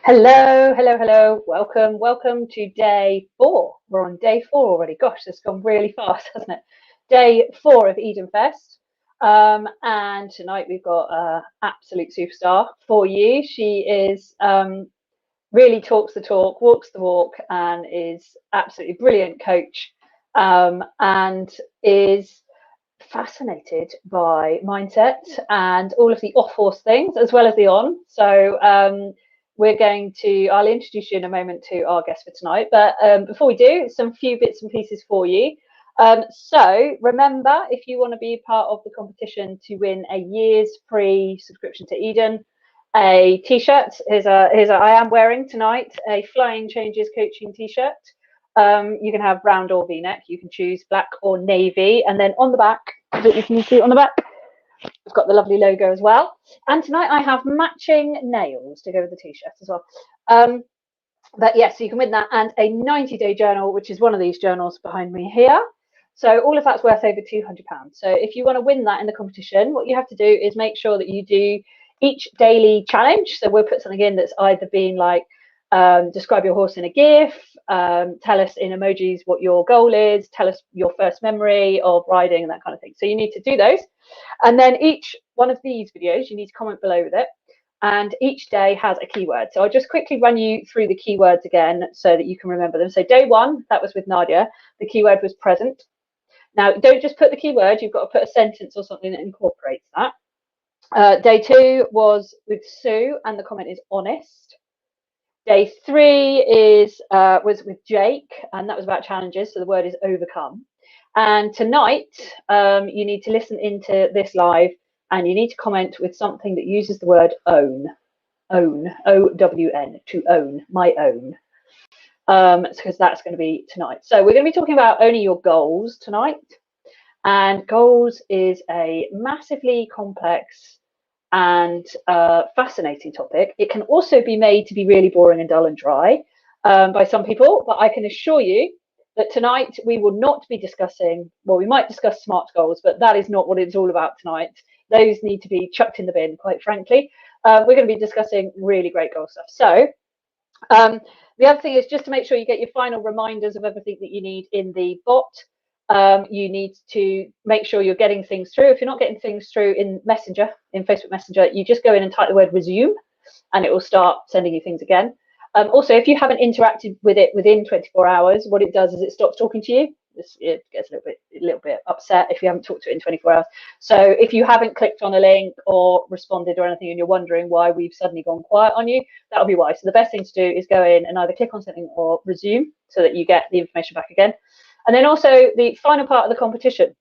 Hello, hello, hello. Welcome to day 4. We're on day 4 already. Gosh, it's gone really fast, hasn't it? Day 4 of EDENFest. And tonight we've got an absolute superstar for you. She is really talks the talk, walks the walk, and is absolutely brilliant coach, and is fascinated by mindset and all of the off horse things as well as the on. So I'll introduce you in a moment to our guest for tonight. But before we do, some few bits and pieces for you. So remember, if you want to be part of the competition to win a year's free subscription to Eden, a t-shirt, I am wearing tonight a Flying Changes coaching t-shirt. You can have round or v-neck, you can choose black or navy, and then on the back, that you can see on the back, we've got the lovely logo as well. And tonight I have matching nails to go with the t-shirt as well. But yes, so you can win that, and a 90-day journal, which is one of these journals behind me here. So all of that's worth over £200. So if you want to win that in the competition, what you have to do is make sure that you do each daily challenge. So we'll put something in that's either been like, describe your horse in a GIF, tell us in emojis what your goal is, tell us your first memory of riding and that kind of thing. So you need to do those. And then each one of these videos, you need to comment below with it. And each day has a keyword. So I'll just quickly run you through the keywords again so that you can remember them. So day 1, that was with Nadia. The keyword was present. Now, don't just put the keyword, you've got to put a sentence or something that incorporates that. Day 2 was with Sue, and the comment is honest. Day 3 was with Jake, and that was about challenges, so the word is overcome. And tonight, you need to listen into this live, and you need to comment with something that uses the word own. Own, O-W-N, to own, my own. Because that's going to be tonight. So we're going to be talking about owning your goals tonight. And goals is a massively complex and fascinating topic. It can also be made to be really boring and dull and dry by some people, but I can assure you that tonight we will not be discussing, well, we might discuss SMART goals, but that is not what it's all about tonight. Those need to be chucked in the bin, quite frankly. We're going to be discussing really great goal stuff. So the other thing is just to make sure you get your final reminders of everything that you need in the bot. You need to make sure you're getting things through. If you're not getting things through in Messenger, in Facebook Messenger, you just go in and type the word resume, and it will start sending you things again. Also, if you haven't interacted with it within 24 hours, what it does is it stops talking to you. It gets a little bit upset if you haven't talked to it in 24 hours. So if you haven't clicked on a link or responded or anything, and you're wondering why we've suddenly gone quiet on you, that'll be why. So the best thing to do is go in and either click on something or resume so that you get the information back again. And then also the final part of the competition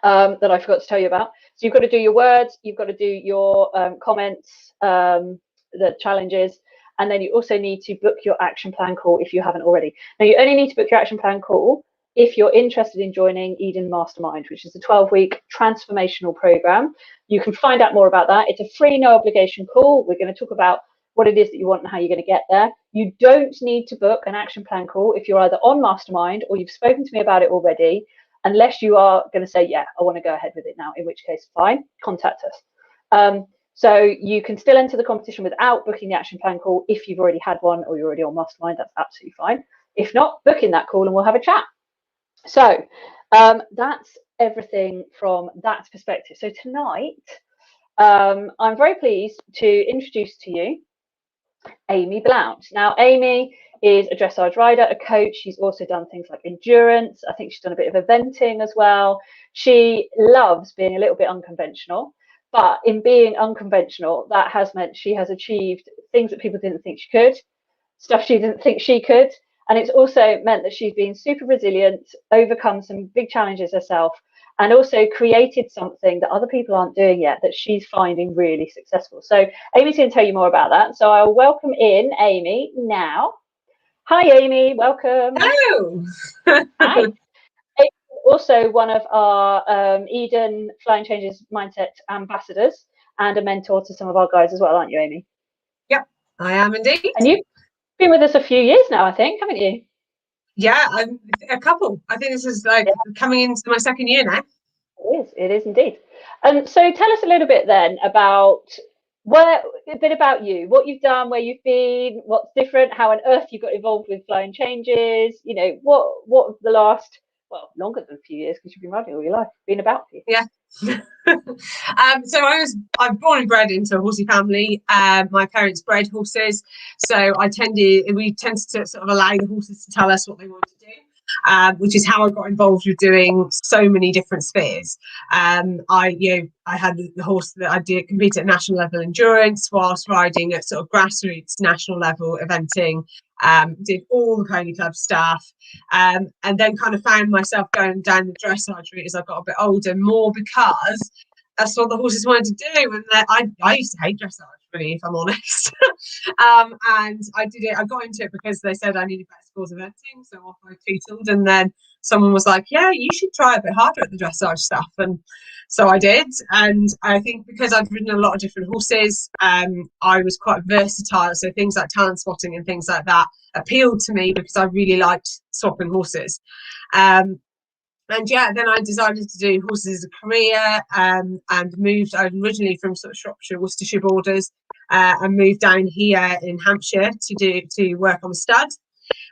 that I forgot to tell you about. So you've got to do your words, you've got to do your comments, the challenges, and then you also need to book your action plan call if you haven't already. Now, you only need to book your action plan call if you're interested in joining Eden Mastermind, which is a 12-week transformational program. You can find out more about that. It's a free, no obligation call. We're going to talk about what it is that you want and how you're going to get there. You don't need to book an action plan call if you're either on Mastermind or you've spoken to me about it already, unless you are going to say, yeah, I want to go ahead with it now, in which case, fine, contact us. So you can still enter the competition without booking the action plan call if you've already had one or you're already on Mastermind. That's absolutely fine. If not, book in that call and we'll have a chat. So that's everything from that perspective. So tonight, I'm very pleased to introduce to you Amy Blount. Now, Amy is a dressage rider, a coach. She's also done things like endurance. I think she's done a bit of eventing as well. She loves being a little bit unconventional, but in being unconventional, that has meant she has achieved things that people didn't think she could, stuff she didn't think she could. And it's also meant that she's been super resilient, overcome some big challenges herself, and also created something that other people aren't doing yet that she's finding really successful. So Amy's going to tell you more about that. So I'll welcome in Amy now. Hi, Amy. Welcome. Hello. Hi. Amy's also one of our Eden Flying Changes Mindset ambassadors and a mentor to some of our guys as well, aren't you, Amy? Yep, I am indeed. And you've been with us a few years now, I think, haven't you? Yeah, I'm a couple. I think this is like coming into my second year now. It is indeed. So tell us a little bit then about a bit about you, what you've done, where you've been, what's different, how on earth you got involved with Flying Changes, you know, what the last, well, longer than a few years, because you've been riding all your life, been about for you. Yeah. So I'm born and bred into a horsey family. My parents bred horses, so we tended to sort of allow the horses to tell us what they wanted to do. Which is how I got involved with doing so many different spheres. I had the horse that I did compete at national level endurance, whilst riding at sort of grassroots national level eventing. Did all the pony club stuff, and then kind of found myself going down the dressage route as I got a bit older, more because that's what the horses wanted to do. And I used to hate dressage, really, if I'm honest. And I got into it because they said I needed better scores of eventing, so off I tootled. And then someone was like, yeah, you should try a bit harder at the dressage stuff. And so I did. And I think because I'd ridden a lot of different horses, I was quite versatile. So things like talent spotting and things like that appealed to me because I really liked swapping horses. And yeah, then I decided to do horses as a career, and moved. I'm originally from sort of Shropshire, Worcestershire borders, and moved down here in Hampshire to work on the stud,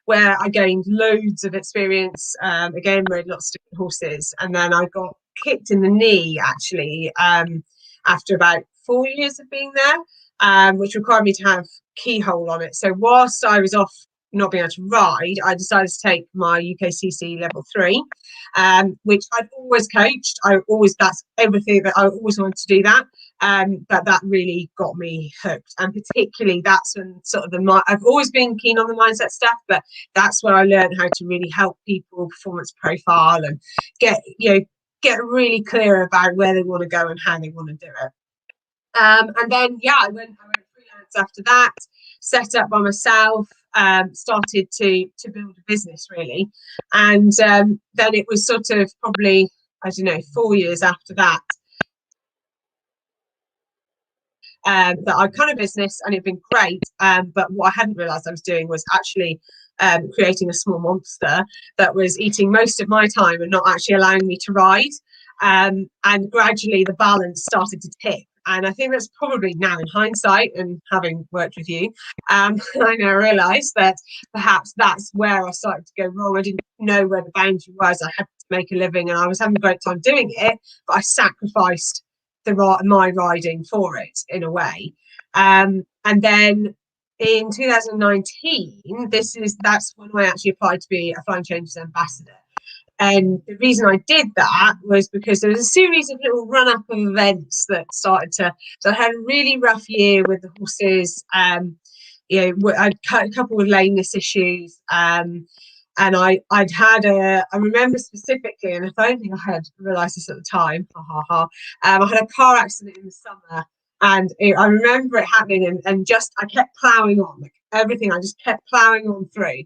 where I gained loads of experience. Again, rode lots of different horses, and then I got kicked in the knee actually after about 4 years of being there, which required me to have keyhole on it. So whilst I was off not being able to ride, I decided to take my UKCC level 3, which I've always coached. That's everything that I always wanted to do that. But that really got me hooked, and particularly that's when sort of I've always been keen on the mindset stuff, but that's where I learned how to really help people performance profile and get really clear about where they want to go and how they want to do it. And then I went freelance after that, set up by myself, started to build a business really, and then it was sort of probably 4 years after that that I kind of business, and it'd been great. But what I hadn't realised I was doing was actually creating a small monster that was eating most of my time and not actually allowing me to ride. And gradually the balance started to tip. And I think that's probably now in hindsight and having worked with you, I now realise that perhaps that's where I started to go wrong. I didn't know where the boundary was. I had to make a living and I was having a great time doing it, but I sacrificed my riding for it in a way. And then in 2019, that's when I actually applied to be a Flying Changes ambassador. And the reason I did that was because there was a series of little run-up of events that started to. So I had a really rough year with the horses. I'd cut a couple of lameness issues. And I remember specifically, and I don't think I had realised this at the time, I had a car accident in the summer, and I remember it happening, and just I kept ploughing on, like everything, I just kept ploughing on through.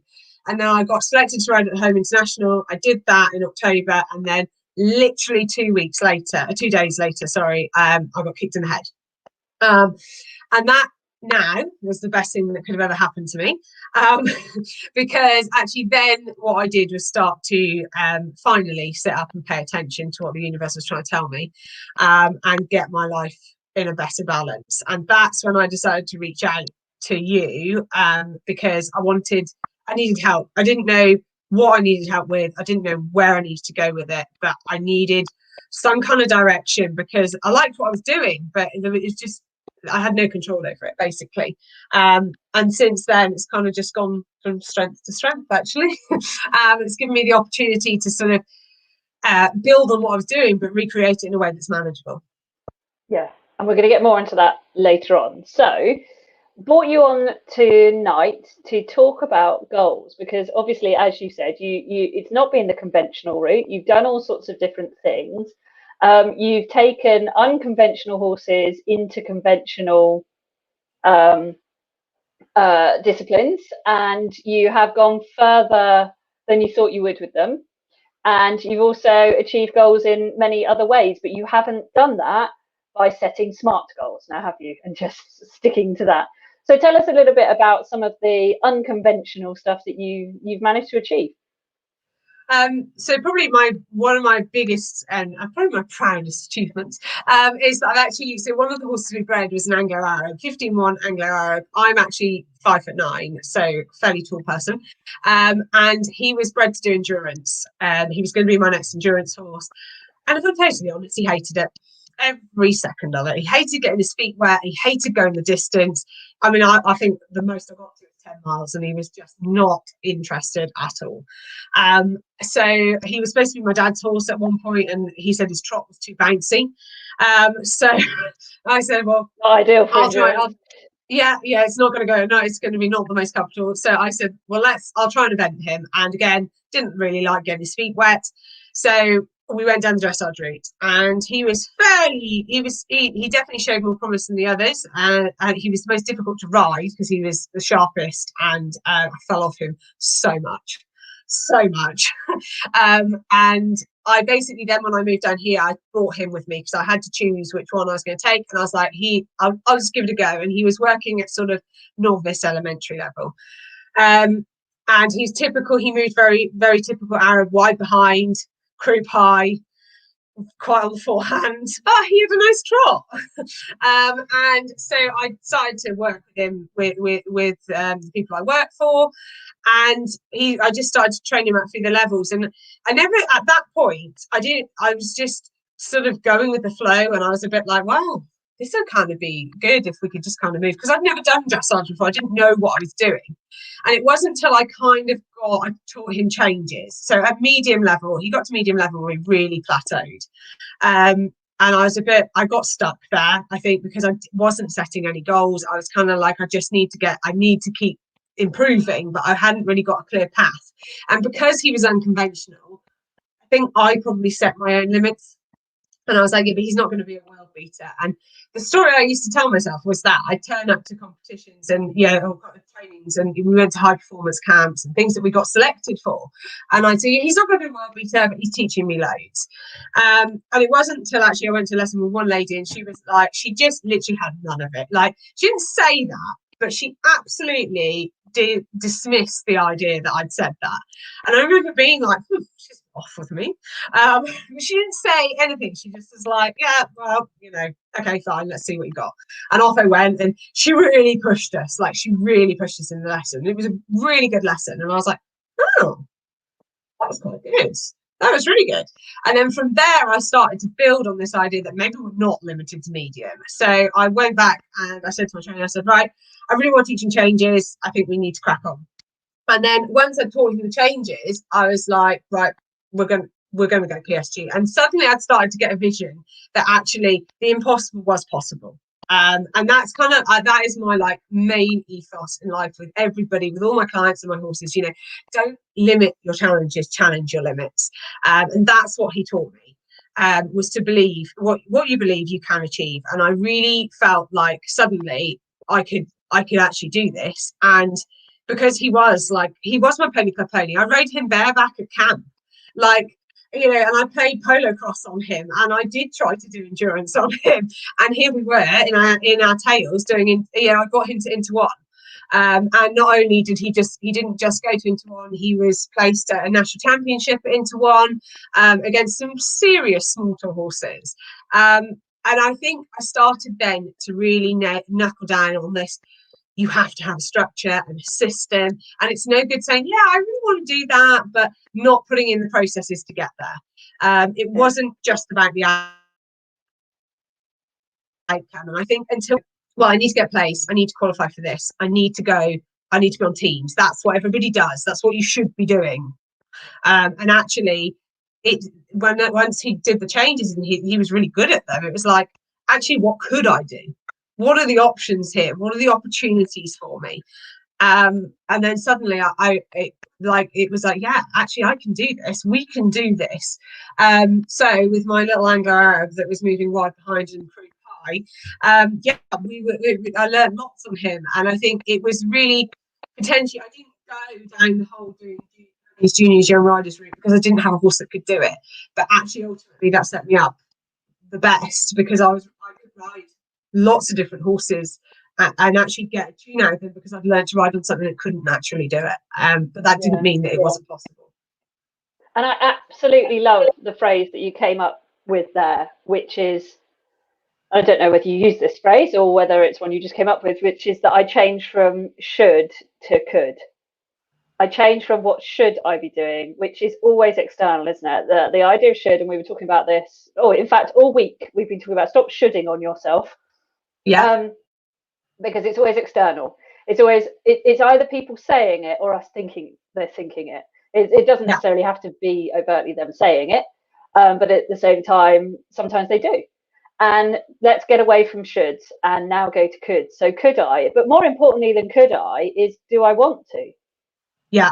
And then I got selected to ride at the Home International. I did that in October, and then literally 2 days later, I got kicked in the head. And that now was the best thing that could have ever happened to me, because actually then what I did was start to finally sit up and pay attention to what the universe was trying to tell me, and get my life in a better balance. And that's when I decided to reach out to you, because I needed help. I didn't know what I needed help with. I didn't know where I needed to go with it, but I needed some kind of direction because I liked what I was doing, but it's just I had no control over it basically. And since then it's kind of just gone from strength to strength actually. It's given me the opportunity to sort of build on what I was doing but recreate it in a way that's manageable. Yeah, and we're going to get more into that later on. So brought you on tonight to talk about goals, because obviously, as you said, you it's not been the conventional route. You've done all sorts of different things. You've taken unconventional horses into conventional disciplines, and you have gone further than you thought you would with them. And you've also achieved goals in many other ways, but you haven't done that by setting SMART goals now, have you? And just sticking to that. So tell us a little bit about some of the unconventional stuff that you've managed to achieve. So probably one of my biggest and probably my proudest achievements is that I've actually, so one of the horses we bred was an Anglo Arab, 15-1 Anglo Arab. I'm actually 5'9", so fairly tall person, and he was bred to do endurance. He was going to be my next endurance horse, and if I'm totally honest, he hated it. Every second of it. He hated getting his feet wet. He hated going the distance. I mean, I think the most I got to was 10 miles, and he was just not interested at all. So he was supposed to be my dad's horse at one point, and he said his trot was too bouncy. So I said, well, not ideal for I'll try. Yeah, it's not going to go. No, it's going to be not the most comfortable. So I said, well, I'll try and event him. And again, didn't really like getting his feet wet. So we went down the dressage route, and he definitely showed more promise than the others. And he was the most difficult to ride because he was the sharpest, and I fell off him so much. And I basically then, when I moved down here, I brought him with me because I had to choose which one I was going to take. And I was like, I'll just give it a go. And he was working at sort of novice elementary level. And he's typical. He moved very, very typical Arab, wide behind, croup high, quite on the forehand, but he had a nice trot. And so I decided to work with him with the people I work for. And I just started to train him up through the levels. And I never, at that point, I was just sort of going with the flow. And I was a bit like, wow, this would kind of be good if we could just kind of move. Because I'd never done dressage before. I didn't know what I was doing. And it wasn't until I taught him changes. So at medium level, he got to medium level, we really plateaued. And I got stuck there, I think, because I wasn't setting any goals. I was kind of like, I need to keep improving, but I hadn't really got a clear path. And because he was unconventional, I think I probably set my own limits. And I was like, yeah, but he's not going to be a world beater. And the story I used to tell myself was that I'd turn up to competitions and trainings, and we went to high performance camps and things that we got selected for. And I'd say, he's not going to be a world beater, but he's teaching me loads. And it wasn't until actually I went to a lesson with one lady, and she was like, she just literally had none of it. Like, she didn't say that, but she absolutely did dismiss the idea that I'd said that. And I remember being like, she's off with me. She didn't say anything. She just was like, yeah, well, okay, fine, let's see what you got. And off I went, and she really pushed us. Like, she really pushed us in the lesson. It was a really good lesson. And I was like, oh, that was quite good. That was really good. And then from there, I started to build on this idea that maybe we're not limited to medium. So I went back and I said to my trainer, I said, right, I really want teaching changes. I think we need to crack on. And then once I taught him the changes, I was like, right, we're going to go PSG. And suddenly I'd started to get a vision that actually the impossible was possible. And that's kind of that is my like main ethos in life with everybody, with all my clients and my horses. Don't limit your challenges, challenge your limits. And that's what he taught me, was to believe what you believe you can achieve. And I really felt like suddenly I could actually do this. And because he was my pony club pony, I rode him bareback at camp, and I played polo cross on him, and I did try to do endurance on him. And here we were in our tails doing, I got him to Inter One. And not only did he didn't just go to Inter One, he was placed at a national championship at Inter One, against some serious small tall horses. And I think I started then to really knuckle down on this. You have to have a structure and a system, and it's no good saying, yeah, I really want to do that, but not putting in the processes to get there. It wasn't just about the outcome. And I think I need to get a place, I need to qualify for this, I need to be on teams. That's what everybody does. That's what you should be doing. And actually, once he did the changes and he was really good at them, it was like, actually, what could I do? What are the options here? What are the opportunities for me? And then suddenly it was like, yeah, actually I can do this. We can do this. So with my little Anglo Arab that was moving wide behind and croup high, I learned lots on him. And I think it was really potentially, I didn't go down the whole doing these juniors, young riders route because I didn't have a horse that could do it. But actually, ultimately, that set me up the best because I could ride lots of different horses and actually get a tune out of them because I've learned to ride on something that couldn't naturally do it. But that didn't mean that it wasn't possible. And I absolutely love the phrase that you came up with there, which is, I don't know whether you use this phrase or whether it's one you just came up with, which is that I changed from should to could. I changed from what should I be doing, which is always external, isn't it? The idea of should, and we were talking about this, in fact, all week we've been talking about stop shoulding on yourself. Yeah. Because it's always external. It's always, it's either people saying it or us thinking they're thinking it. It doesn't necessarily have to be overtly them saying it, but at the same time, sometimes they do. And let's get away from shoulds and now go to could. So could I? But more importantly than could I is, do I want to? Yeah.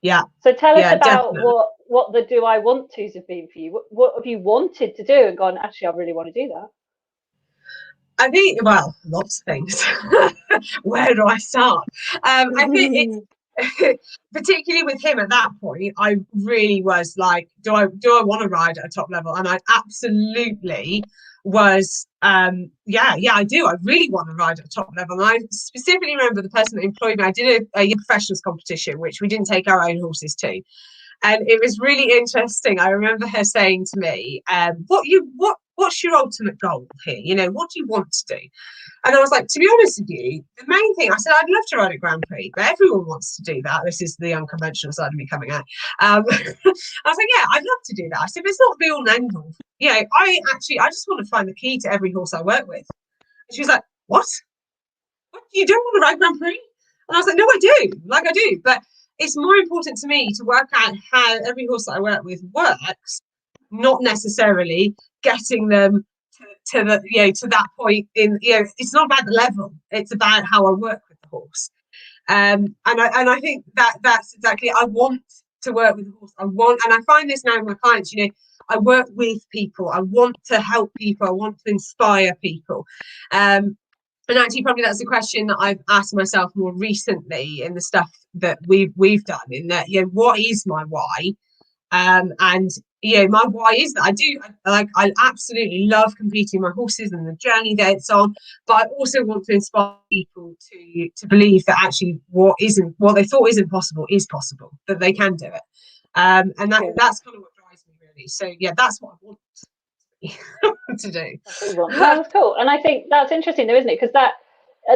Yeah. So tell us about definitely. what the do I want tos have been for you. What have you wanted to do and gone, actually, I really want to do that? I think, well, lots of things. Where do I start? I think it's particularly with him at that point, I really was like, do I want to ride at a top level? And I absolutely was, I do. I really want to ride at a top level. And I specifically remember the person that employed me. I did a young professionals competition, which we didn't take our own horses to. And it was really interesting. I remember her saying to me, what's your ultimate goal here? You know, what do you want to do? And I was like, to be honest with you, the main thing, I said, I'd love to ride a Grand Prix, but everyone wants to do that. This is the unconventional side of me coming out. I was like, yeah, I'd love to do that. I said, but it's not the all and end all. Yeah, I just want to find the key to every horse I work with. And she was like, what? You don't want to ride Grand Prix? And I was like, no, I do. Like I do. But it's more important to me to work out how every horse that I work with works, not necessarily getting them to that point in, it's not about the level, it's about how I work with the horse. And I think that's exactly, I want to work with the horse. And I find this now with my clients, I work with people, I want to help people, I want to inspire people. And actually, probably that's a question that I've asked myself more recently in the stuff that we've done. In that, what is my why? And my why is that I absolutely love competing my horses and the journey that it's on, but I also want to inspire people to believe that actually what they thought isn't possible is possible, that they can do it. And that's kind of what drives me really. So that's what I want to do. That's cool. And I think that's interesting though, isn't it? Because that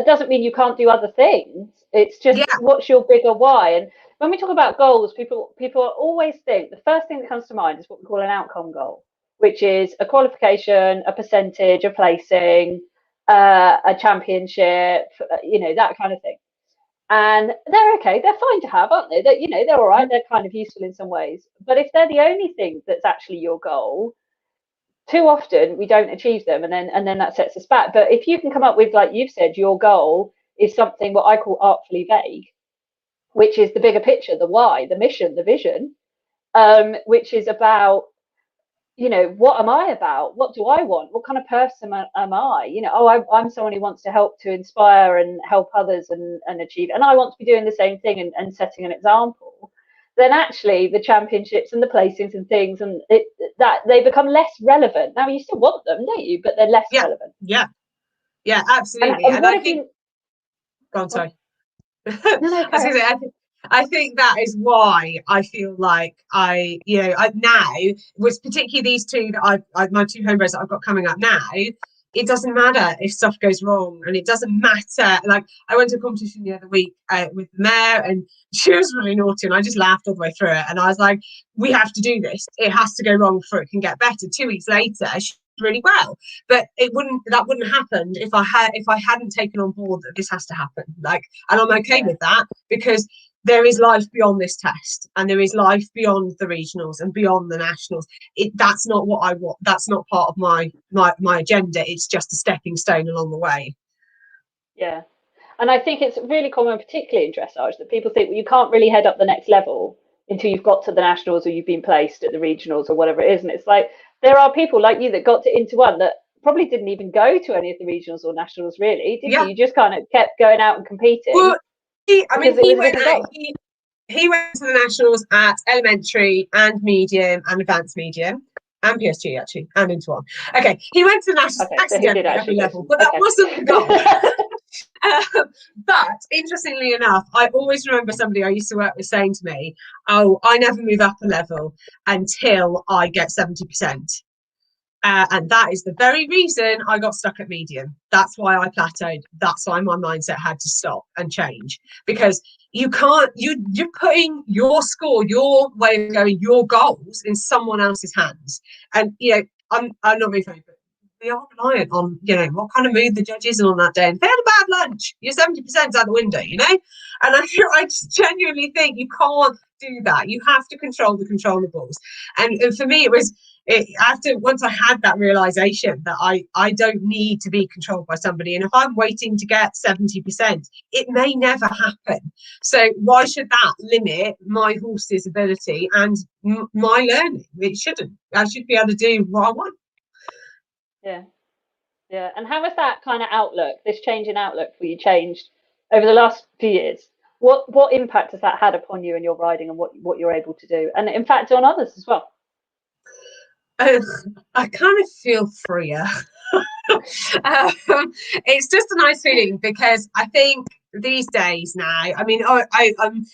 doesn't mean you can't do other things. It's just what's your bigger why. And when we talk about goals, people always think the first thing that comes to mind is what we call an outcome goal, which is a qualification, a percentage, a placing, a championship, that kind of thing. And they're okay, they're fine to have, aren't they? They're all right, they're kind of useful in some ways. But if they're the only thing that's actually your goal, too often we don't achieve them, and then that sets us back. But if you can come up with, like you've said, your goal is something what I call artfully vague, which is the bigger picture, the why, the mission, the vision, which is about, what am I about? What do I want? What kind of person am I? I'm someone who wants to help to inspire and help others and achieve, and I want to be doing the same thing and setting an example. Then actually the championships and the placings and things and that they become less relevant. Now you still want them, don't you? But they're less relevant. Yeah, absolutely. And what I think. Go on, sorry. No, I think that is why I feel like I now, with particularly these two that my two homebreds that I've got coming up now, it doesn't matter if stuff goes wrong, and it doesn't matter. Like, I went to a competition the other week with the mare, and she was really naughty, and I just laughed all the way through it. And I was like, we have to do this. It has to go wrong before it can get better. 2 weeks later, she did really well, but that wouldn't happen if I hadn't taken on board that this has to happen. Like, and I'm okay with that, because there is life beyond this test, and there is life beyond the regionals and beyond the nationals. That's not what I want. That's not part of my agenda. It's just a stepping stone along the way. Yeah. And I think it's really common, particularly in dressage, that people think, well, you can't really head up the next level until you've got to the nationals or you've been placed at the regionals or whatever it is. And it's like, there are people like you that got into one that probably didn't even go to any of the regionals or nationals, really, did you? You just kind of kept going out and competing. Well, he went to the nationals at elementary and medium and advanced medium and PSG, actually, and into one. Okay, he went to the nationals accidentally at every level, but that wasn't the goal. But interestingly enough, I always remember somebody I used to work with saying to me, "Oh, I never move up a level until I get 70%." And that is the very reason I got stuck at medium. That's why I plateaued. That's why my mindset had to stop and change, because you can't, you're putting your score, your way of going, your goals in someone else's hands. And I'm not being funny, but we are reliant on what kind of mood the judge is in on that day. And if they had a bad lunch, you're 70% out the window, and I just genuinely think you can't do that. You have to control the controllables. And for me, it was once I had that realization that I don't need to be controlled by somebody, and if I'm waiting to get 70%, it may never happen. So why should that limit my horse's ability and my learning? It shouldn't. I should be able to do what I want. Yeah. And how has that kind of outlook, this change in outlook for you, changed over the last few years? What impact has that had upon you and your riding and what you're able to do, and in fact on others as well? I kind of feel freer. It's just a nice feeling, because I think these days now, I mean, I'm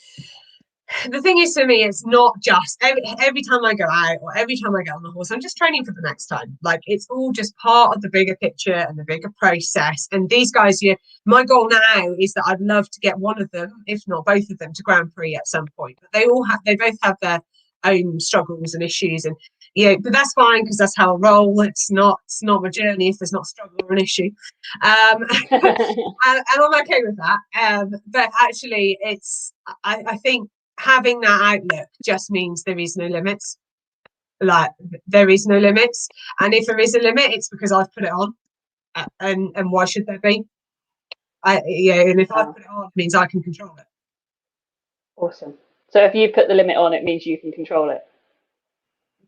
the thing is, for me, it's not just every time I go out or every time I get on the horse, I'm just training for the next time. Like, it's all just part of the bigger picture and the bigger process. And these guys, my goal now is that I'd love to get one of them, if not both of them, to Grand Prix at some point. But they both have their own struggles and issues, and but that's fine, because that's how I roll. It's not my journey if there's not a struggle or an issue, and I'm okay with that. But actually, I think having that outlook just means there is no limits. Like, there is no limits, and if there is a limit, it's because I've put it on, and why should there be? And if I put it on, it means I can control it. Awesome. So if you put the limit on, it means you can control it.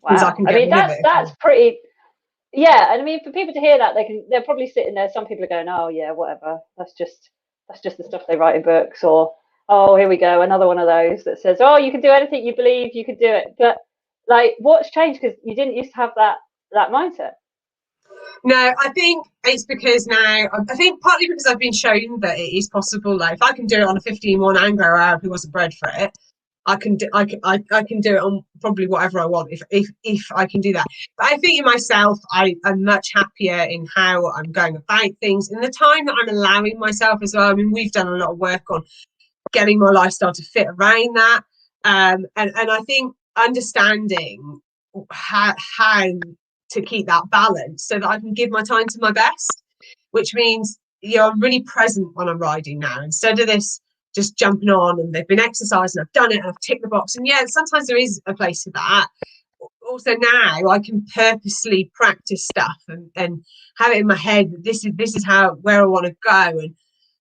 Wow. I mean, that's pretty. Yeah, and I mean, for people to hear that, they're probably sitting there. Some people are going, "Oh yeah, whatever. That's just the stuff they write in books," or, "Oh, here we go, another one of those that says, oh, you can do anything you believe you could do it." But like, what's changed? Because you didn't used to have that mindset. No, I think it's because now, I think partly because I've been shown that it is possible. Like, if I can do it on a 15-1 Anglo Arab who wasn't bred for it, I can do it on probably whatever I want if I can do that. But I think in myself, I'm much happier in how I'm going about things, in the time that I'm allowing myself as well. I mean, we've done a lot of work on getting my lifestyle to fit around that, and I think understanding how to keep that balance so that I can give my time to my best, which means I'm really present when I'm riding now, instead of this just jumping on and they've been exercising, I've done it and I've ticked the box. And sometimes there is a place for that. Also now I can purposely practice stuff and have it in my head that this is where I want to go. And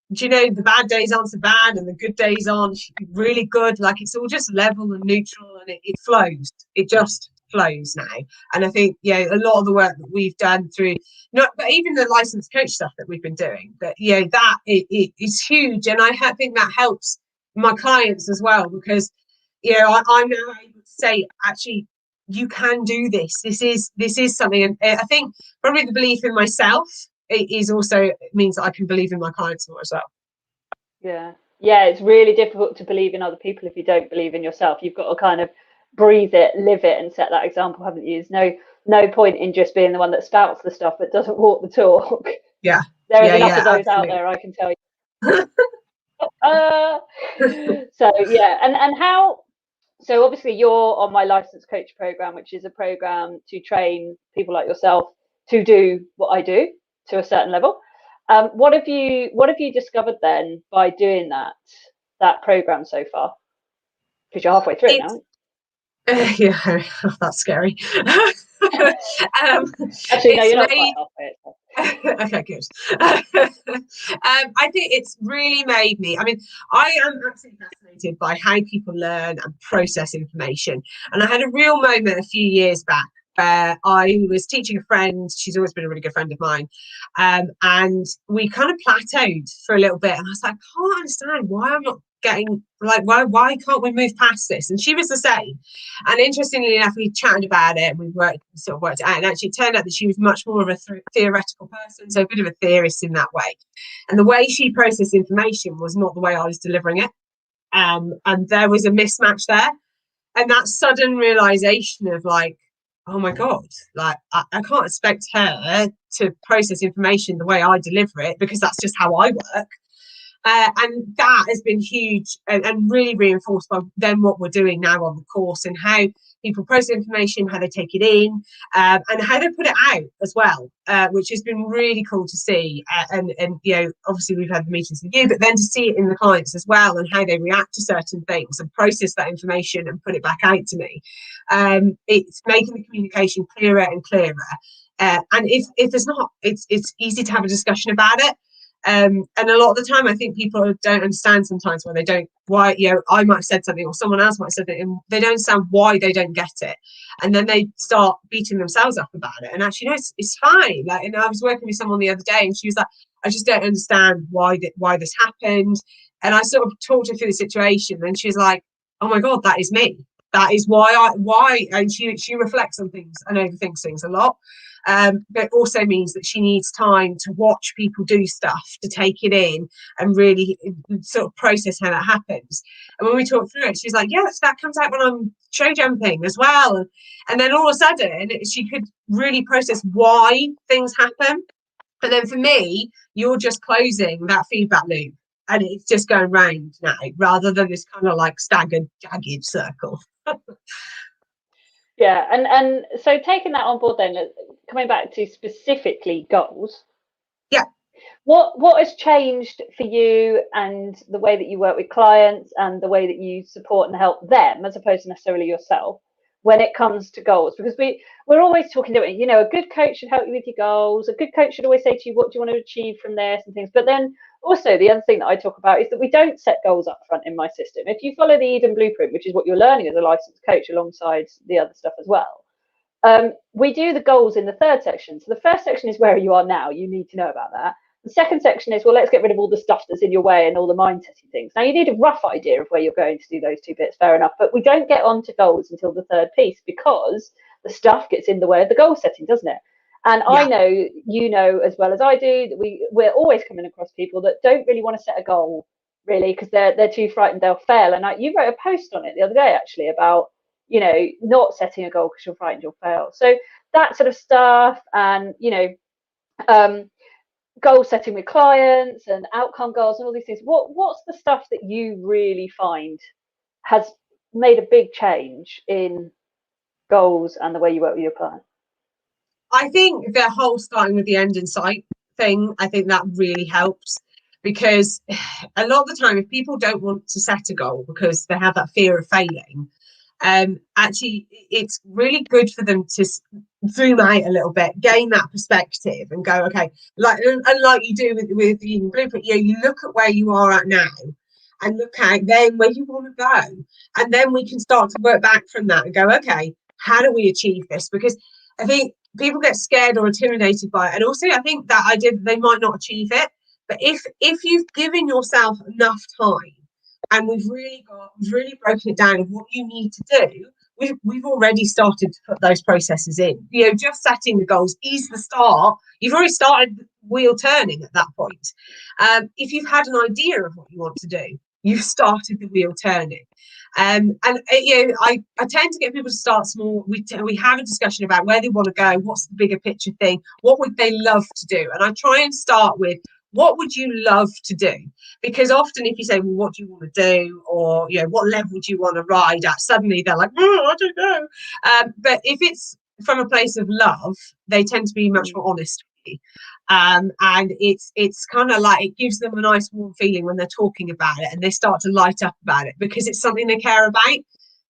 the bad days aren't so bad and the good days aren't really good. Like, it's all just level and neutral, and it flows. It just flows now. And I think a lot of the work that we've done through, but even the licensed coach stuff that we've been doing, that that it is huge. And I think that helps my clients as well, because I'm now able to say, actually, you can do this. This is something. And I think probably the belief in myself, it means that I can believe in my clients more as well. Yeah, it's really difficult to believe in other people if you don't believe in yourself. You've got to kind of breathe it, live it, and set that example, haven't you? There's no point in just being the one that spouts the stuff but doesn't walk the talk. Yeah, there is enough of those out there, I can tell you. And how? So obviously you're on my licensed coach program, which is a program to train people like yourself to do what I do to a certain level. What have you discovered then by doing that program so far? Because you're halfway through it now. Yeah, that's scary. Actually, no, you're not quite halfway. Okay, good. I think it's really made me. I mean, I am absolutely fascinated by how people learn and process information. And I had a real moment a few years back where I was teaching a friend. She's always been a really good friend of mine. And we kind of plateaued for a little bit. And I was like, I can't understand why I'm not getting like, why can't we move past this? And she was the same. And interestingly enough, we chatted about it and we worked it out. And actually, it turned out that she was much more of a theoretical person, so a bit of a theorist in that way. And the way she processed information was not the way I was delivering it. And there was a mismatch there. And that sudden realization of like, oh my God, like I can't expect her to process information the way I deliver it, because that's just how I work. And that has been huge and really reinforced by then what we're doing now on the course, and how people process information, how they take it in, and how they put it out as well, which has been really cool to see. And you know, obviously we've had the meetings with you, but then to see it in the clients as well, and how they react to certain things and process that information and put it back out to me. It's making the communication clearer and clearer. And if there's not, it's easy to have a discussion about it. And a lot of the time, I think people don't understand sometimes why, you know, I might have said something or someone else might have said it, and they don't understand why they don't get it. And then they start beating themselves up about it. And actually, no, it's fine. Like, and I was working with someone the other day, and she was like, I just don't understand why this happened. And I sort of talked her through the situation, and she's like, oh my God, that is me. That is why. And she reflects on things and overthinks things a lot. But also means that she needs time to watch people do stuff, to take it in and really sort of process how that happens. And when we talk through it, she's like, yes, that comes out when I'm show jumping as well. And then all of a sudden she could really process why things happen. And then for me, you're just closing that feedback loop, and it's just going round now, rather than this kind of like staggered, jagged circle. Yeah, and so taking that on board, then coming back to specifically goals. Yeah. What has changed for you and the way that you work with clients and the way that you support and help them, as opposed to necessarily yourself, when it comes to goals? Because we're always talking about, you know, a good coach should help you with your goals. A good coach should always say to you, what do you want to achieve from this and things. But then also the other thing that I talk about is that we don't set goals up front in my system. If you follow the Eden Blueprint, which is what you're learning as a licensed coach alongside the other stuff as well, we do the goals in the third section. So the first section is where you are now. You need to know about that. The second section is, well, let's get rid of all the stuff that's in your way and all the mindsetty things. Now, you need a rough idea of where you're going to do those two bits, fair enough. But we don't get on to goals until the third piece, because the stuff gets in the way of the goal setting, doesn't it? And yeah. I know, you know, as well as I do, that we're always coming across people that don't really want to set a goal, really, because they're too frightened they'll fail. And you wrote a post on it the other day, actually, about, you know, not setting a goal because you're frightened you'll fail. So that sort of stuff, and, you know, goal setting with clients and outcome goals and all these things. What's the stuff that you really find has made a big change in goals and the way you work with your clients? I think the whole starting with the end in sight thing, I think that really helps, because a lot of the time, if people don't want to set a goal because they have that fear of failing, actually it's really good for them to zoom out a little bit, gain that perspective and go, okay, like you do with the Eden Blueprint, you look at where you are at now and look at then where you want to go, and then we can start to work back from that and go, okay, how do we achieve this? Because I think people get scared or intimidated by it, and also I think that idea that they might not achieve it. But if you've given yourself enough time, and we've really broken it down of what you need to do, we've already started to put those processes in. You know, just setting the goals is the start. You've already started the wheel turning at that point. If you've had an idea of what you want to do, you've started the wheel turning. And you know, I tend to get people to start small. We have a discussion about where they want to go, what's the bigger picture thing, what would they love to do, and I try and start with, what would you love to do? Because often if you say, well, what do you want to do? Or, you know, what level do you want to ride at? Suddenly they're like, oh, I don't know. But if it's from a place of love, they tend to be much more honest with you. And it's kind of like, it gives them a nice warm feeling when they're talking about it, and they start to light up about it because it's something they care about.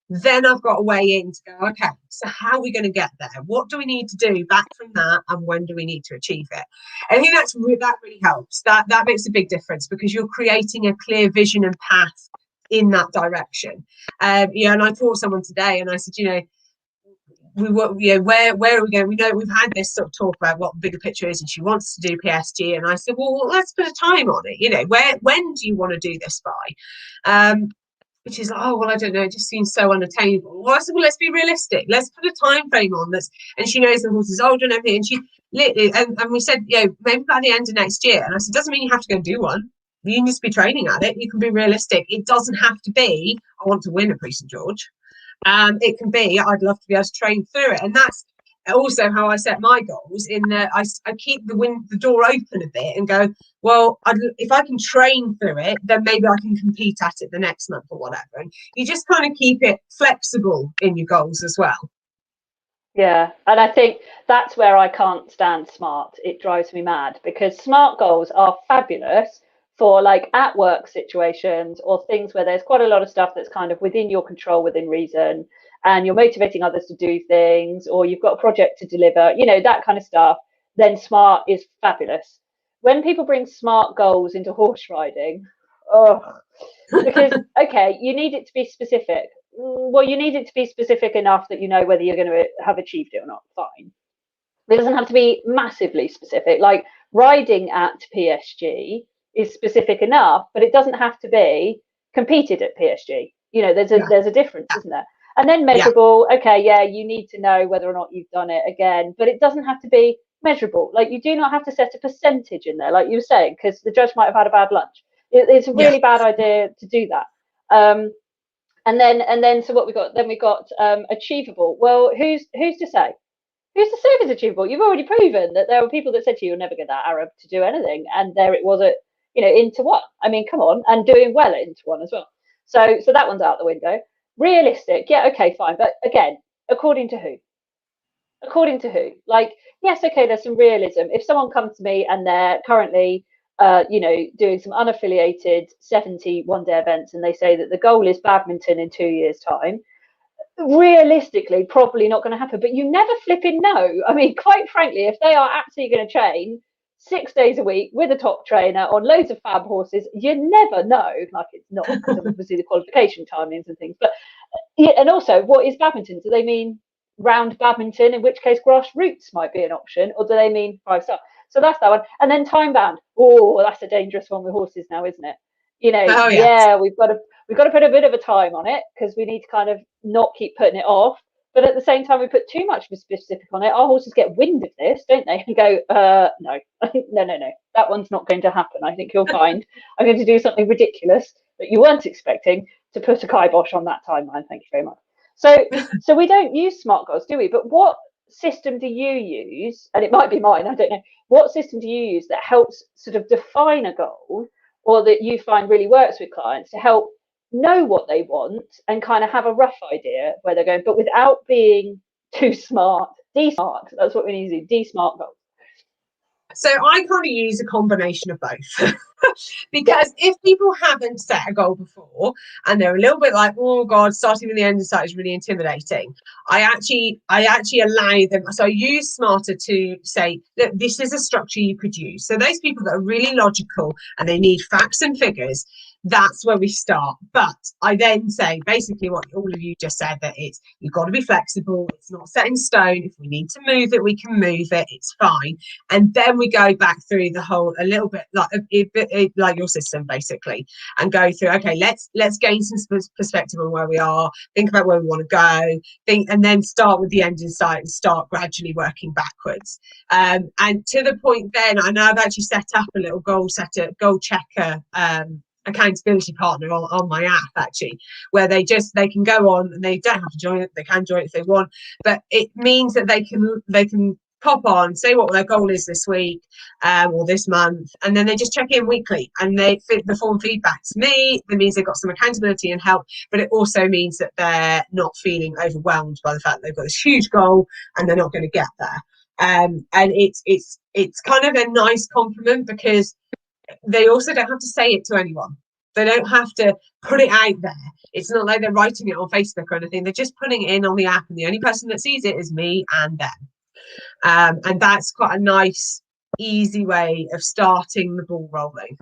Then I've got a way in to go, okay, so how are we going to get there? What do we need to do back from that? And when do we need to achieve it? I think that really helps. That makes a big difference, because you're creating a clear vision and path in that direction. And I taught someone today, and I said, we were, where are we going? We know we've had this sort of talk about what the bigger picture is, and she wants to do PSG. And I said, well, let's put a time on it. When do you want to do this by? Which is like, oh, well, I don't know. It just seems so unattainable. Well, I said, well, let's be realistic. Let's put a time frame on this. And she knows the horse is older and everything. And she literally, and we said, maybe by the end of next year. And I said, doesn't mean you have to go and do one. You can just be training at it. You can be realistic. It doesn't have to be, I want to win a Prix St George. It can be, I'd love to be able to train through it. And that's also how I set my goals, in that I keep the door open a bit and go, well, if I can train through it, then maybe I can compete at it the next month or whatever. And you just kind of keep it flexible in your goals as well. Yeah, and I think that's where I can't stand SMART. It drives me mad, because SMART goals are fabulous for like at work situations or things where there's quite a lot of stuff that's kind of within your control, within reason, and you're motivating others to do things, or you've got a project to deliver, that kind of stuff. Then SMART is fabulous. When people bring SMART goals into horse riding, because okay, you need it to be specific. Well, you need it to be specific enough that you know whether you're going to have achieved it or not. Fine. It doesn't have to be massively specific. Like riding at PSG is specific enough, but it doesn't have to be competed at PSG. There's a difference, isn't there? And then measurable. Yeah. Okay, yeah, you need to know whether or not you've done it again, but it doesn't have to be measurable. Like you do not have to set a percentage in there, like you were saying, because the judge might have had a bad lunch. It's a really bad idea to do that. And then so what we got? Then we got achievable. Well, who's to say? Who's to say if it's achievable? You've already proven that there were people that said to you, you'll never get that Arab to do anything, and there it was at into one. I mean, come on, and doing well at into one as well. So that one's out the window. Realistic, yeah, okay, fine, but again, according to who? According to who? Like, yes, okay, there's some realism. If someone comes to me and they're currently doing some unaffiliated 70 one-day events, and they say that the goal is badminton in 2 years' time, realistically, probably not going to happen. But you never flipping know. I mean, quite frankly, if they are actually going to train 6 days a week with a top trainer on loads of fab horses, you never know. Like, it's not, because obviously the qualification timings and things. But and also, what is badminton? Do they mean round badminton, in which case grassroots might be an option, or do they mean 5-star? So that's that one. And then time bound. Oh, that's a dangerous one with horses now, isn't it? Yeah, we've got to put a bit of a time on it, because we need to kind of not keep putting it off. But at the same time, we put too much of a specific on it, our horses get wind of this, don't they? And go, no, no, that one's not going to happen. I think you'll find I'm going to do something ridiculous that you weren't expecting to put a kibosh on that timeline. Thank you very much. So we don't use SMART goals, do we? But what system do you use? And it might be mine, I don't know. What system do you use that helps sort of define a goal, or that you find really works with clients to help know what they want and kind of have a rough idea where they're going, but without being too smart? D-smart, that's what we need to do, D-smart goals. So I kind of use a combination of both. Because if people haven't set a goal before and they're a little bit like, oh God, starting with the end in sight is really intimidating, I actually allow them. So I use Smarter to say that this is a structure you could use. So those people that are really logical and they need facts and figures, that's where we start. But I then say basically what all of you just said, that you've got to be flexible. It's not set in stone. If we need to move it, we can move it. It's fine. And then we go back through the whole, a little bit like your system basically, and go through, okay, let's gain some perspective on where we are, think about where we want to go, and then start with the end in sight and start gradually working backwards. And to the point then, I know I've actually set up a little goal checker accountability partner on my app, actually, where they can go on and they don't have to join it, they can join it if they want, but it means that they can pop on, say what their goal is this week or this month, and then they just check in weekly and they the form feedback to me. That means they've got some accountability and help, but it also means that they're not feeling overwhelmed by the fact that they've got this huge goal and they're not going to get there. And it's kind of a nice compliment, because they also don't have to say it to anyone. They don't have to put it out there. It's not like they're writing it on Facebook or anything. They're just putting it in on the app, and the only person that sees it is me and them. And that's quite a nice, easy way of starting the ball rolling.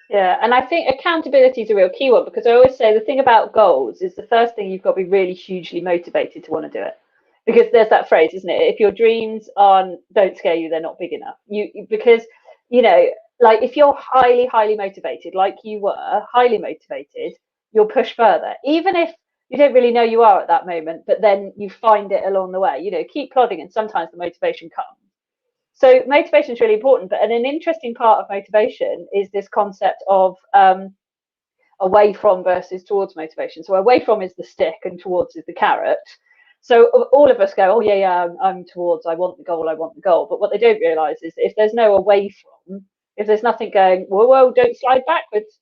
Yeah, and I think accountability is a real key one, because I always say the thing about goals is the first thing you've got to be really hugely motivated to want to do it. because there's that phrase, isn't it? If your dreams don't scare you, they're not big enough. Because, you know, like if you're highly motivated, like you were highly motivated, you'll push further, even if you don't really know you are at that moment, but then you find it along the way. You know, keep plodding, and sometimes the motivation comes. So motivation is really important. But an interesting part of motivation is this concept of away from versus towards motivation. So away from is the stick and towards is the carrot. So all of us go, oh yeah, I'm towards, I want the goal, I want the goal. But what they don't realise is if there's no away from, if there's nothing going, whoa, don't slide backwards,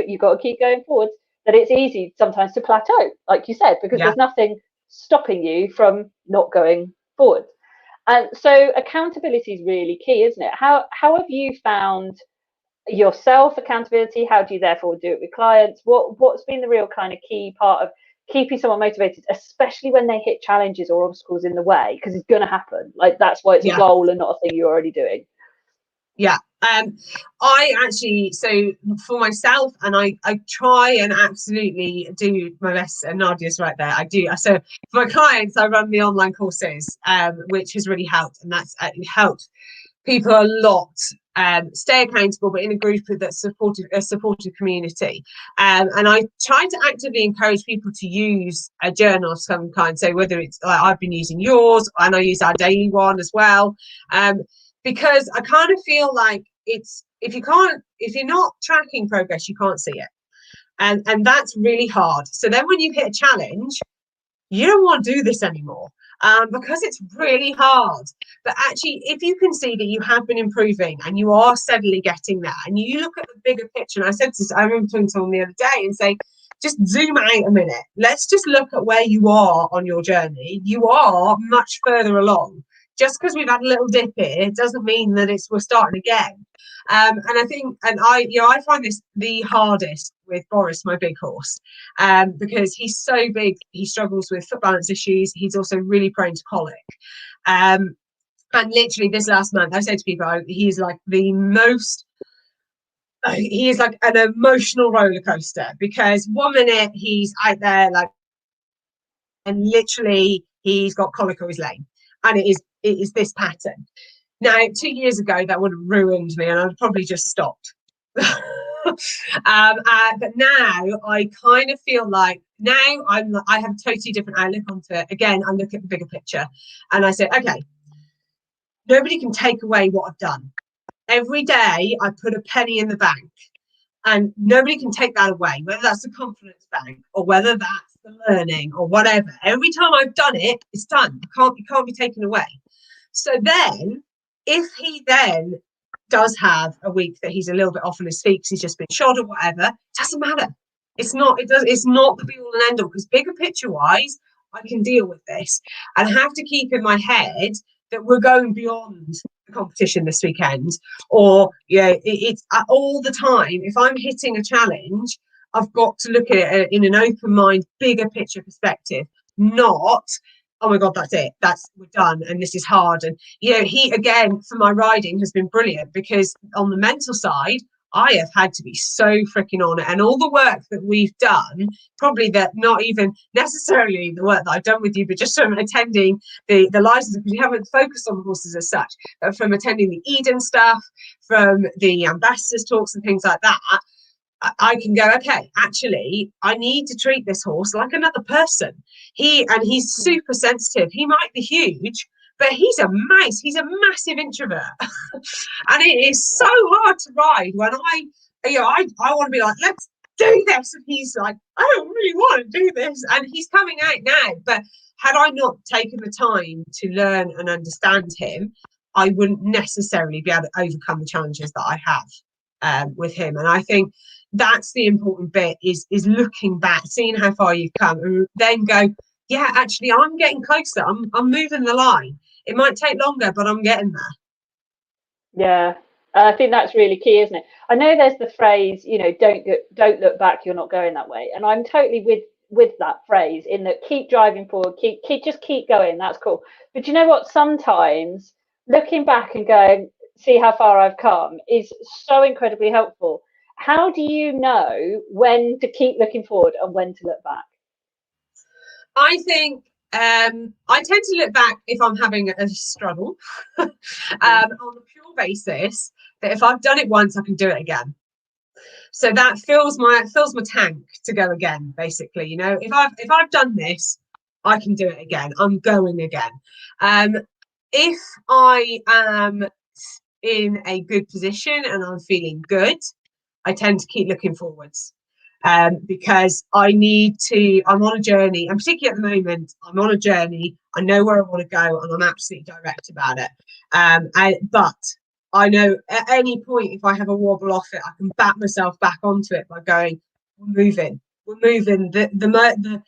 you've got to keep going forwards, then it's easy sometimes to plateau, like you said, because there's nothing stopping you from not going forward. And so accountability is really key, isn't it? How have you found yourself accountability? How do you therefore do it with clients? What's been the real kind of key part of keeping someone motivated, especially when they hit challenges or obstacles in the way? Because it's going to happen. Like that's why it's a goal and not a thing you're already doing. I actually, so for myself, and I try and absolutely do my best, and Nadia's right there, I do. So for my clients, I run the online courses, which has really helped, and that's helped people a lot stay accountable, but in a group that's supportive community. And I try to actively encourage people to use a journal of some kind. So whether it's like I've been using yours, and I use our daily one as well, because I kind of feel like it's if you're not tracking progress, you can't see it, and that's really hard. So then when you hit a challenge, you don't want to do this anymore. Because it's really hard. But actually, if you can see that you have been improving and you are steadily getting there, and you look at the bigger picture, and I remember talking to someone the other day and saying, just zoom out a minute. Let's just look at where you are on your journey. You are much further along. Just because we've had a little dip here doesn't mean that we're starting again. And I think, and I find this the hardest with Boris, my big horse, because he's so big. He struggles with foot balance issues. He's also really prone to colic. And literally this last month, I said to people, he's like he is like an emotional roller coaster, because 1 minute he's out there like, and literally he's got colic or his lame, and it is this pattern. Now, 2 years ago, that would have ruined me, and I'd probably just stopped. But now I kind of feel like I have a totally different outlook onto it. Again, I look at the bigger picture, and I say, okay, nobody can take away what I've done. Every day I put a penny in the bank, and nobody can take that away, whether that's the confidence bank or whether that's the learning or whatever. Every time I've done it, it's done. It can't be taken away. So then, if he then does have a week that he's a little bit off on his feet because he's just been shot or whatever, doesn't matter. It's not the be all and end all, because bigger picture wise, I can deal with this, and have to keep in my head that we're going beyond the competition this weekend, or it's all the time. If I'm hitting a challenge, I've got to look at it in an open mind, bigger picture perspective, not, oh my God, that's it. We're done. And this is hard. And, he, again, for my riding has been brilliant, because on the mental side, I have had to be so freaking on it. And all the work that we've done, probably that not even necessarily the work that I've done with you, but just from attending the license, because we haven't focused on the horses as such, but from attending the Eden stuff, from the ambassadors talks and things like that, I can go, okay, actually, I need to treat this horse like another person. He's super sensitive. He might be huge, but he's a mouse. He's a massive introvert. And it is so hard to ride when I want to be like, let's do this. And he's like, I don't really want to do this. And he's coming out now. But had I not taken the time to learn and understand him, I wouldn't necessarily be able to overcome the challenges that I have with him. And I think that's the important bit, is looking back, seeing how far you've come, and then go, yeah, actually, I'm getting closer. I'm moving the line. It might take longer, but I'm getting there. Yeah, I think that's really key, isn't it? I know there's the phrase, don't look back, you're not going that way, and I'm totally with that phrase, in that keep driving forward, just keep going. That's cool. But you know what? Sometimes looking back and going, see how far I've come, is so incredibly helpful. How do you know when to keep looking forward and when to look back? I think I tend to look back if I'm having a struggle on the pure basis that if I've done it once, I can do it again. So that fills my tank to go again, basically. You know, if I've done this, I can do it again. I'm going again. If I am in a good position and I'm feeling good, I tend to keep looking forwards. Because I'm on a journey, and particularly at the moment, I'm on a journey. I know where I want to go, and I'm absolutely direct about it. But I know at any point, if I have a wobble off it, I can back myself back onto it by going, we're moving. The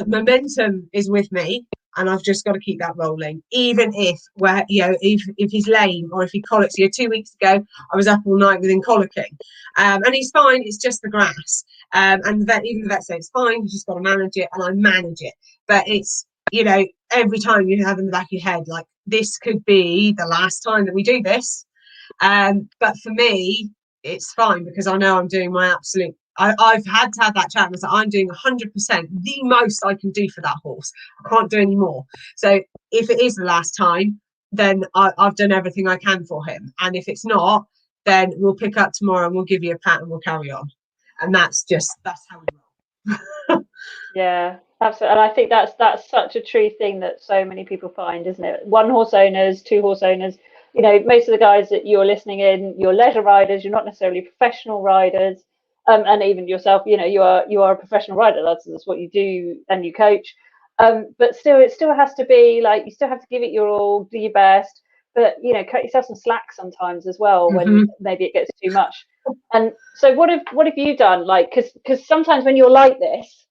momentum is with me, and I've just got to keep that rolling. Even if if he's lame or if he colics. 2 weeks ago, I was up all night with him colicking, and he's fine. It's just the grass, and even the vet said it's fine. You just got to manage it, and I manage it. But it's every time you have in the back of your head, like, this could be the last time that we do this. But for me, it's fine because I know I'm doing my absolute. I've had to have that chat and say I'm doing 100% the most I can do for that horse. I can't do any more. So if it is the last time, then I've done everything I can for him. And if it's not, then we'll pick up tomorrow and we'll give you a pat and we'll carry on. And that's how we roll. Yeah, absolutely. And I think that's such a true thing that so many people find, isn't it? One horse owners, two horse owners. Most of the guys that you're listening in, you're leisure riders. You're not necessarily professional riders. And even yourself, you are a professional rider. That's what you do, and you coach. But still, it still has to be like, you still have to give it your all, do your best. But cut yourself some slack sometimes as well when maybe it gets too much. And so, what have you done? Like, because sometimes when you're like this,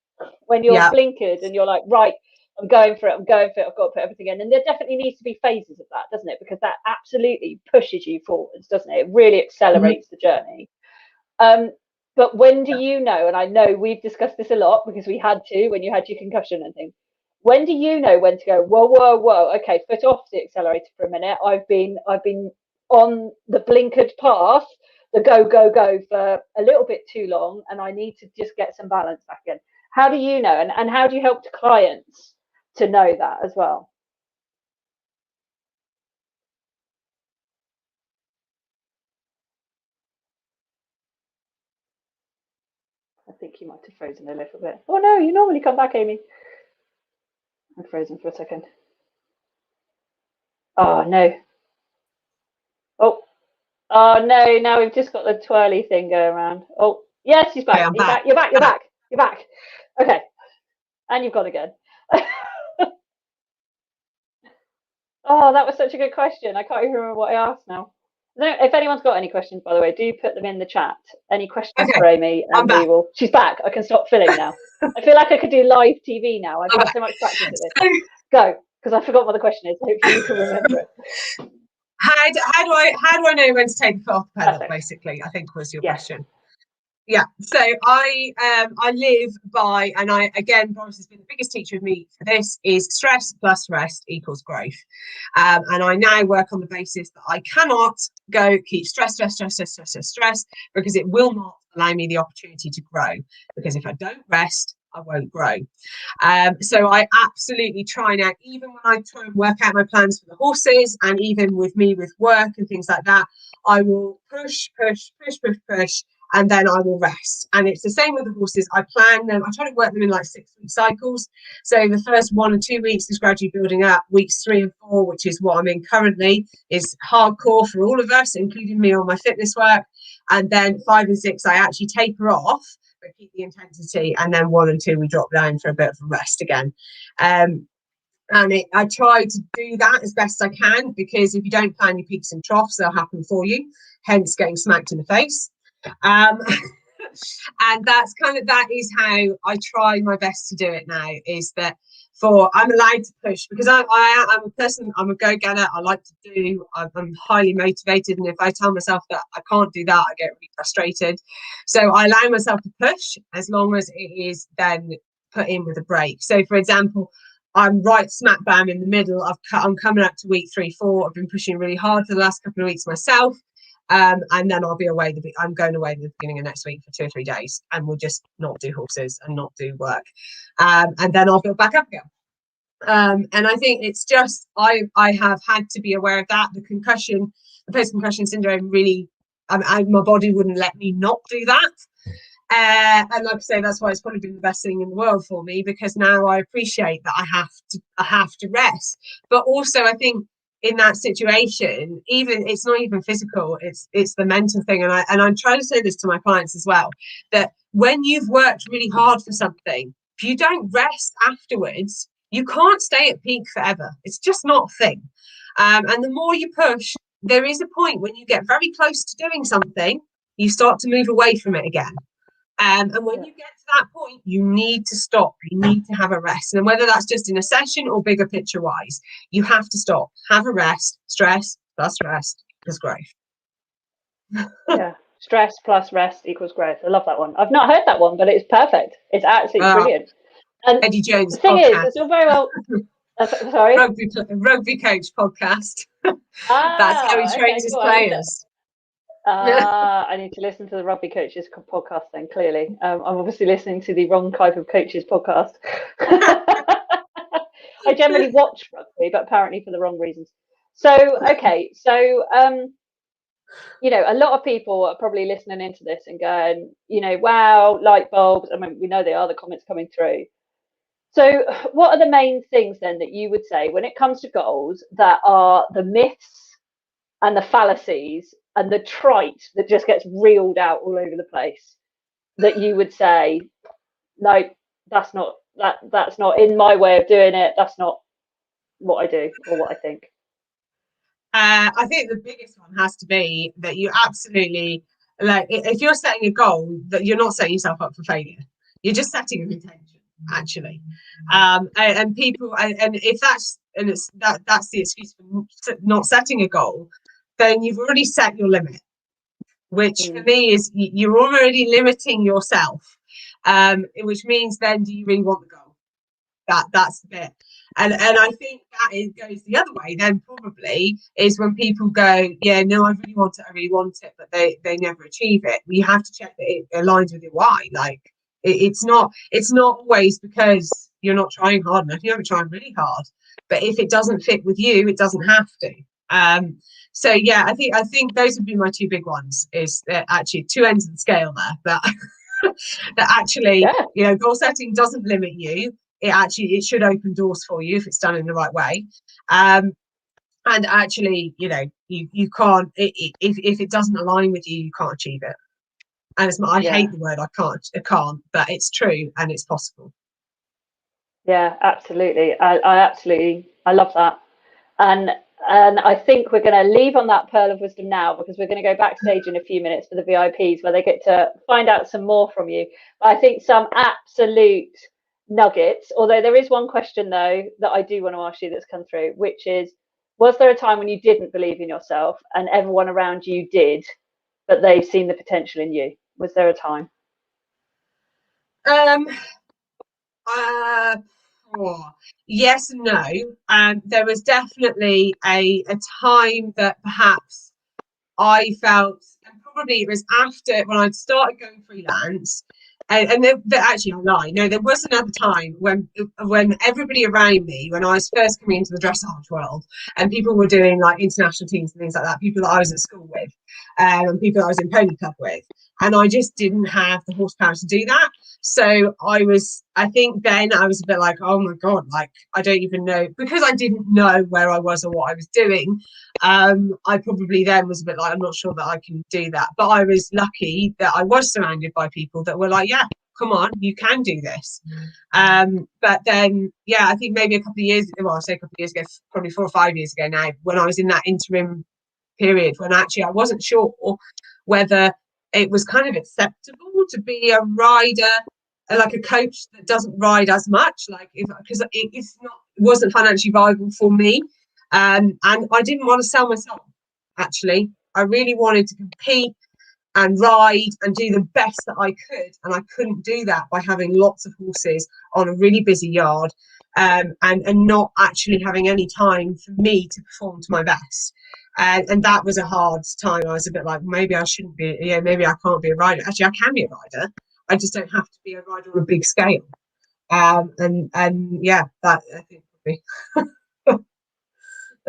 when you're blinkered and you're like, right, I'm going for it, I've got to put everything in. And there definitely needs to be phases of that, doesn't it? Because that absolutely pushes you forwards, doesn't it? It really accelerates the journey. But when do you know, and I know we've discussed this a lot because we had to when you had your concussion and things, when do you know when to go, whoa, okay, foot off the accelerator for a minute. I've been on the blinkered path, the go for a little bit too long, and I need to just get some balance back in. How do you know, and how do you help clients to know that as well? I think you might have frozen a little bit. Oh no, you normally come back, Amy. I'm frozen for a second. Oh no. Oh no, now we've just got the twirly thing going around. Oh yes, he's back. Okay, You're back. Okay. And you've gone again. Oh, that was such a good question. I can't even remember what I asked now. If anyone's got any questions, by the way, do put them in the chat. Any questions for Amy? And we will. She's back. I can stop filling now. I feel like I could do live TV now. I've had so much practice at this. Go, because I forgot what the question is. Hopefully you can remember it. How do I know when to take the foot off the pedal? Perfect. Basically, I think was your question. Yeah, so I live by, and Boris has been the biggest teacher of me for this, is stress plus rest equals growth. And I now work on the basis that I cannot keep stress, because it will not allow me the opportunity to grow. Because if I don't rest, I won't grow. So I absolutely try now, even when I try and work out my plans for the horses, and even with me with work and things like that, I will push, and then I will rest. And it's the same with the horses. I plan them. I try to work them in like 6-week cycles. So the first 1 and 2 weeks is gradually building up. Weeks 3 and 4, which is what I'm in currently, is hardcore for all of us, including me on my fitness work. And then 5 and 6, I actually taper off, but keep the intensity. And then 1 and 2, we drop down for a bit of a rest again. I try to do that as best I can, because if you don't plan your peaks and troughs, they'll happen for you, hence getting smacked in the face. And that is how I try my best to do it now, is that I'm allowed to push, because I'm a person, I'm a go-getter. I like to do, I'm highly motivated, and if I tell myself that I can't do that, I get really frustrated. So I allow myself to push as long as it is then put in with a break. So for example, I'm right smack bam in the middle. I'm coming up to week 3, 4. I've been pushing really hard for the last couple of weeks myself. And then I'll be away. I'm going away at the beginning of next week for 2 or 3 days, and we'll just not do horses and not do work. And then I'll build back up again. And I think it's just I have had to be aware of that. The post-concussion syndrome really, my body wouldn't let me not do that. And like I say, that's why it's probably been the best thing in the world for me, because now I appreciate that I have to rest. But also, I think in that situation, even it's not even physical; it's the mental thing. And I'm trying to say this to my clients as well, that when you've worked really hard for something, if you don't rest afterwards, you can't stay at peak forever. It's just not a thing. And the more you push, there is a point when you get very close to doing something, you start to move away from it again. And when you get to that point, you need to stop. You need to have a rest. And whether that's just in a session or bigger picture wise, you have to stop, have a rest. Stress plus rest equals growth. Yeah. Stress plus rest equals growth. I love that one. I've not heard that one, but it's perfect. It's absolutely brilliant. And Eddie Jones the thing podcast. is, it's all very well. Sorry? Rugby coach podcast. That's how he trains his cool. players. I need to listen to the Rugby Coaches podcast then, clearly. I'm obviously listening to the wrong type of coaches podcast. I generally watch rugby, but apparently for the wrong reasons. So, okay. So, you know, a lot of people are probably listening into this and going, you know, wow, light bulbs. I mean, we know they are, the comments coming through. So, what are the main things then that you would say when it comes to goals that are the myths and the fallacies and the trite that just gets reeled out all over the place, that you would say, no, that's not in my way of doing it, that's not what I do or what I think? I think the biggest one has to be that you absolutely, like, if you're setting a goal, that you're not setting yourself up for failure. You're just setting an intention, actually. And people, and if that's that's the excuse for not setting a goal, then you've already set your limit, which for me is you're already limiting yourself. Which means then, do you really want the goal? That's the bit. And I think that goes the other way then, probably, is when people go, yeah, no, I really want it, but they never achieve it. You have to check that it aligns with your why. Like, it's not always because you're not trying hard enough. You haven't tried really hard, but if it doesn't fit with you, it doesn't have to. So yeah, I think those would be my two big ones. Is actually two ends of the scale there, that actually, you know, goal setting doesn't limit you. It should open doors for you if it's done in the right way. And actually, you know, you can't, if it doesn't align with you, you can't achieve it. And I hate the word I can't, but it's true and it's possible. Yeah, absolutely. I love that. And I think we're going to leave on that pearl of wisdom now, because we're going to go backstage in a few minutes for the VIPs where they get to find out some more from you. But I think some absolute nuggets, although there is one question though that I do want to ask you that's come through, which is, was there a time when you didn't believe in yourself and everyone around you did, but they've seen the potential in you? Was there a time? Yes and no. There was definitely a time that perhaps I felt, and probably it was after when I'd started going freelance. And actually, I lie. No, there was another time when everybody around me, when I was first coming into the dressage world, and people were doing like international teams and things like that, people that I was at school with, and people that I was in pony club with, and I just didn't have the horsepower to do that. So I think then I was a bit like, oh my God, like, I don't even know, because I didn't know where I was or what I was doing. I probably then was a bit like, I'm not sure that I can do that. But I was lucky that I was surrounded by people that were like, yeah, come on, you can do this. But then, yeah, I think maybe a couple of years, well, I'll say a couple of years ago, probably 4 or 5 years ago now, when I was in that interim period, when actually I wasn't sure whether it was kind of acceptable to be a rider, like a coach that doesn't ride as much, like, because it wasn't financially viable for me. And I didn't want to sell myself, actually. I really wanted to compete and ride and do the best that I could. And I couldn't do that by having lots of horses on a really busy yard, and not actually having any time for me to perform to my best. And that was a hard time. I was a bit like, maybe I shouldn't be, maybe I can't be a rider. Actually, I can be a rider. I just don't have to be a rider on a big scale. And yeah, that I think exactly.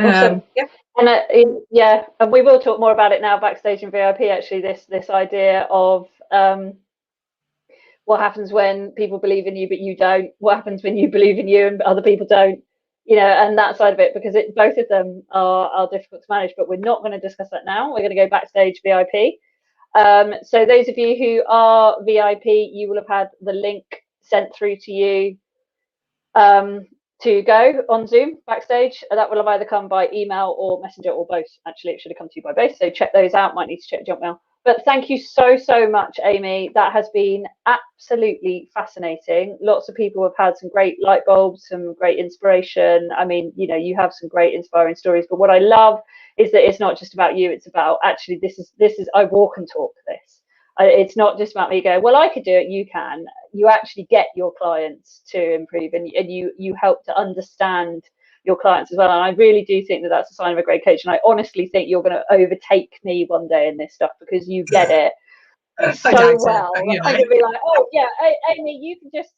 Awesome. Yeah. And yeah, and we will talk more about it now backstage in VIP. Actually, this idea of what happens when people believe in you but you don't. What happens when you believe in you and other people don't? You know, and that side of it, because both of them are difficult to manage. But we're not going to discuss that now. We're going to go backstage VIP. So those of you who are VIP, you will have had the link sent through to you to go on Zoom backstage. That will have either come by email or messenger or both. Actually, it should have come to you by both. So check those out. Might need to check junk mail. But thank you so much, Amy. That has been absolutely fascinating. Lots of people have had some great light bulbs, some great inspiration. I mean, you know, you have some great inspiring stories. But what I love is that it's not just about you. It's about actually this is I walk and talk this. It's not just about me going, well, I could do it, you can. You actually get your clients to improve, and you help to understand your clients as well. And I really do think that that's a sign of a great coach. And I honestly think you're going to overtake me one day in this stuff, because you get it so well. You know. I'm going to be like, oh yeah, Amy, you can just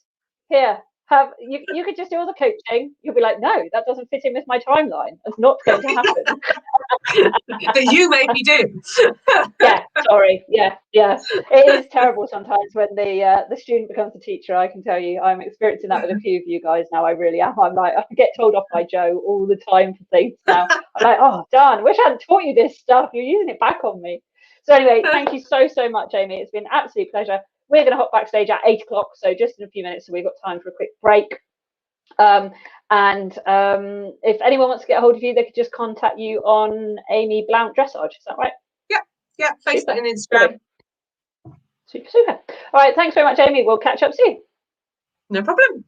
you could just do all the coaching. You'll be like, no, that doesn't fit in with my timeline. That's not going to happen. That you made me do. Yeah, sorry. Yeah. It is terrible sometimes when the student becomes the teacher. I can tell you, I'm experiencing that with a few of you guys now. I really am. I'm like, I get told off by Joe all the time for things now. I'm like, oh, darn, wish I hadn't taught you this stuff. You're using it back on me. So anyway, thank you so much, Amy. It's been an absolute pleasure. We're going to hop backstage at 8 o'clock, so just in a few minutes. So we've got time for a quick break. If anyone wants to get a hold of you, they could just contact you on Amy Blount Dressage. Is that right? Yeah, Facebook and Instagram. Super. All right, thanks very much, Amy. We'll catch up soon. No problem.